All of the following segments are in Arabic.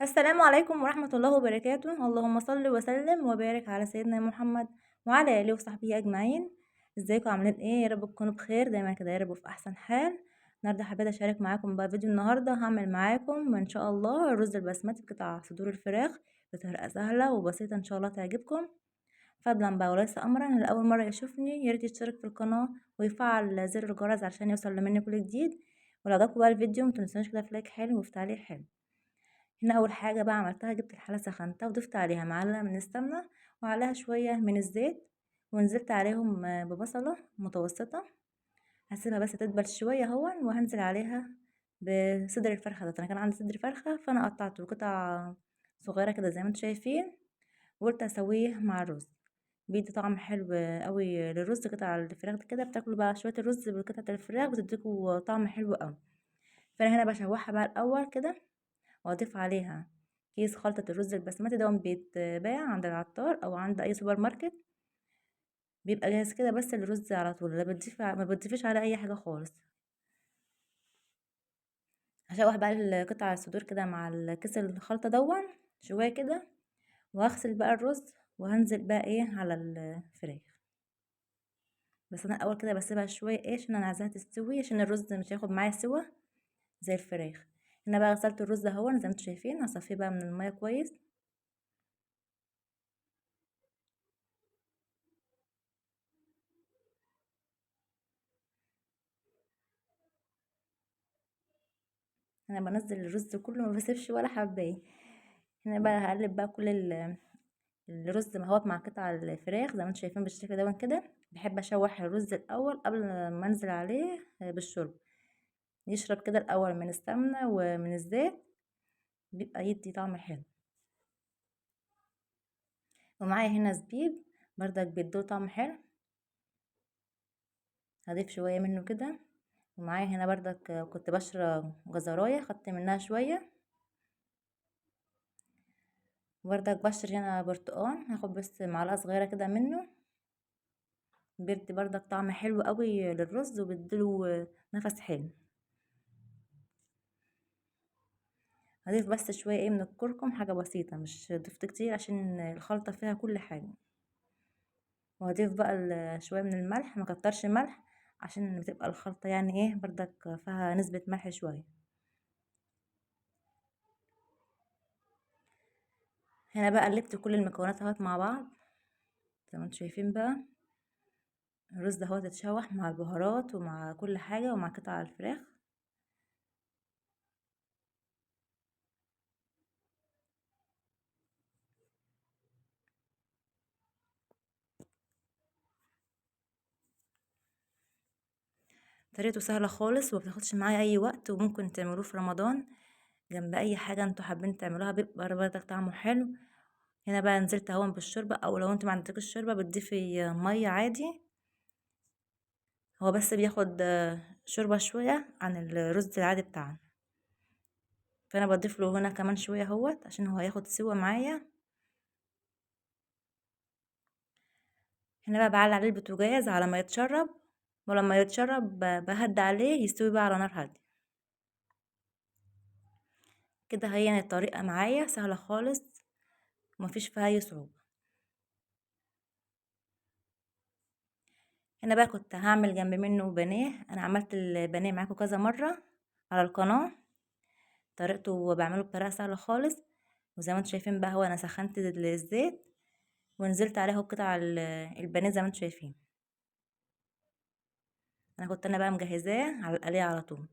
السلام عليكم ورحمة الله وبركاته، اللهم صل وسلم وبارك على سيدنا محمد وعلى آله وصحبه أجمعين. ازيكم عاملين ايه؟ يا رب تكونوا بخير دايما كده يا رب وفي أحسن حال. النهارده حبيت أشارك معاكم بقى فيديو. النهارده هعمل معاكم إن شاء الله الرز البسمتي بقطع صدور الفراخ بطريقة سهلة وبسيطة إن شاء الله تعجبكم. فضلا بقى وليس أمرا، اللي أول مرة يشوفني ياريت يشترك في القناة ويفعل زر الجرس عشان يوصل مني كل جديد. ولو عجبكم بقى الفيديو متنسونيش كده في لايك حلو وفي تعليق حلو. هنا اول حاجه بقى عملتها، جبت الحله سخنتها وضفت عليها معلقه من السمنه وعليها شويه من الزيت، ونزلت عليهم ببصله متوسطه. هسيبها بس تدبل شويه اهون، وهنزل عليها بصدر الفرخه ده. انا كان عندي صدر فرخه فانا قطعته قطع صغيره كده زي ما انتم شايفين، وقلت اسويه مع الرز. بيدي طعم حلو قوي للرز. قطع الفراخ دي كده بتاكلوا بقى شويه الرز بقطعه الفراخ بتديكوا طعم حلو قوي. فانا هنا بشوحها بقى الاول كده، واضيف عليها كيس خلطة الرز البسمتي ده بيتباع عند العطار او عند اي سوبر ماركت، بيبقى جاهز كده بس الرز على طول، لا بتضيف ما بتضيفش على اي حاجة خالص. هشوح بقى القطع الصدور كده مع الكيس الخلطة دون شوية كده، وهغسل بقى الرز وهنزل بقى ايه على الفراخ. بس انا الاول كده بسيبها شوية ايه عشان انا عايزاها تستوي، عشان الرز مش هياخد معايا سوا زي الفراخ. هنا بقى غسلت الرز اهو زي ما انتم شايفين، هصفيه بقى من المية كويس. انا بنزل الرز كله ما بسيبش ولا حبايه. هنا بقى هقلب بقى كل الرز مهوت مع قطع الفراخ زي ما انتم شايفين بالشكل ده كده. بحب اشوح الرز الاول قبل ما انزل عليه بالشرب، يشرب كده الاول من السمنه ومن الزيت، بيبقى يدي طعم حلو. ومعايا هنا زبيب بردك بيدوه طعم حلو، هضيف شويه منه كده. ومعايا هنا بردك كنت بشرب جزرايه خدت منها شويه، بردك بشر هنا برتقان هاخد بس معلقه صغيره كده منه، بيدي بردك طعم حلو قوي للرز وبيديله نفس حلو. هضيف بس شوية ايه من الكركم، حاجة بسيطة مش ضفت كتير عشان الخلطة فيها كل حاجة. وهضيف بقى شوية من الملح، ما كترش ملح عشان بتبقى الخلطة يعني ايه بردك فيها نسبة ملح شوية. هنا بقى قلبت كل المكونات اهوت مع بعض زي ما انتم شايفين بقى. الرز ده اهوت اتشوح مع البهارات ومع كل حاجة ومع قطع الفراخ. طريقته سهلة خالص ومبتاخدش معايا اي وقت، وممكن تعملوه في رمضان جنب اي حاجة انتوا حابين تعملوها، بيبقى بردك طعمه حلو. هنا بقى نزلت اهون بالشوربة، او لو انت ما عندكش الشوربة بتضيفي مية عادي. هو بس بياخد شوربة شوية عن الرز العادي بتاعنا، فانا بضيف له هنا كمان شوية اهوت عشان هو هياخد سوا معايا. هنا بقى بعلي عليه البوتاجاز على ما يتشرب، ولما يتشرب بهدي عليه يستوي بقى على نار هادية كده. هي الطريقة معايا سهلة خالص ومفيش فيها اي صعوبة. هنا بقى كنت هعمل جنب منه بانيه. انا عملت البانيه معاكم كذا مرة على القناة، طريقته بعمله بطريقة سهلة خالص. وزي ما انتم شايفين بقى، هو انا سخنت الزيت ونزلت عليه قطع البانيه زي ما انتم شايفين. انا كنت بقى مجهزاه على القليه على طول.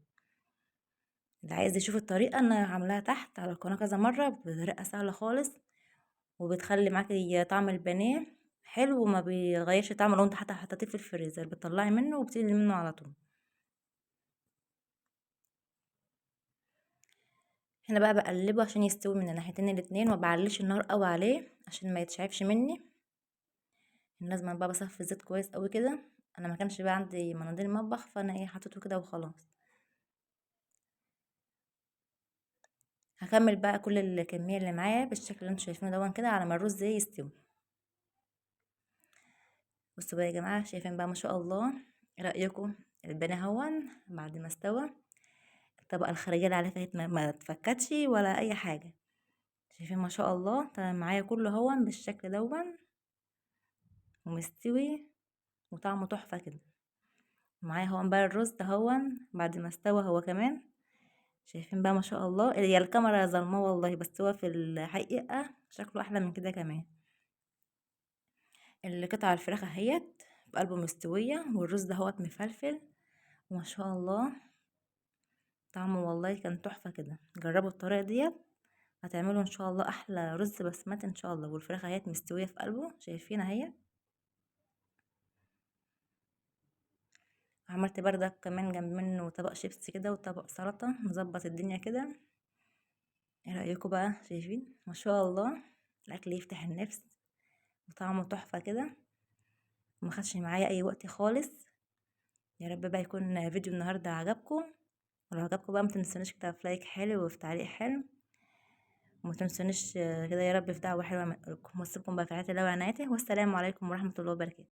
اللي عايز يشوف الطريقه انا عاملاها تحت على القناه كذا مره بطريقه سهله خالص، وبتخلي معاكي طعم البانيه حلو وما بيغيرش طعمه. لو انت حتى حطيتيه في الفريزر بتطلعي منه وبتقلي منه على طول. هنا بقى بقلبه عشان يستوي من الناحيتين الاتنين، ومبعليش النار قوي عليه عشان ما يتشعبش مني. لازم بقى بصفي الزيت كويس قوي كده. انا ما كانش بقى عندي مناديل مطبخ فانا ايه حطيته كده وخلاص. هكمل بقى كل الكميه اللي معايا بالشكل اللي انتوا شايفينه دون كده على ما الرز يستوي. بصوا بقى يا جماعه، شايفين بقى ما شاء الله؟ ايه رايكم؟ البانيه هون بعد ما استوى، الطبقه الخارجيه اللي عليه فاتت ما اتفكتش ولا اي حاجه. شايفين ما شاء الله طلع معايا كله هون بالشكل دون ومستوي وطعمه تحفة كده. معايا هون بقى الرز ده هون بعد ما استوى هو كمان. شايفين بقى ما شاء الله هي الكاميرا ظلماه والله، بس هو في الحقيقة شكله احلى من كده كمان. القطع الفراخ اهيت في قلبه مستوية، والرز ده هو مفلفل وما شاء الله طعمه والله كان تحفة كده. جربوا الطريقة ديت هتعملوا ان شاء الله احلى رز بسمتي ان شاء الله. والفراخ اهيت مستوية في قلبه شايفين اهي. عملت بردك كمان جنب منه طبق شيبسي كده وطبق سلطة نظبط الدنيا كده. ايه رأيكم بقى؟ شايفين ما شاء الله الاكل يفتح النفس وطعمه تحفة كده وما خدش معايا اي وقت خالص. يا رب بقى يكون فيديو النهارده عجبكم، ولو عجبكم بقى متنسونيش كده في لايك حلو وفي تعليق حلو، وما تنسونيش كده يا رب في دعوة حلوة منكم. واسيبكم بقى في رعاية الله وعنايته، والسلام عليكم ورحمة الله وبركاته.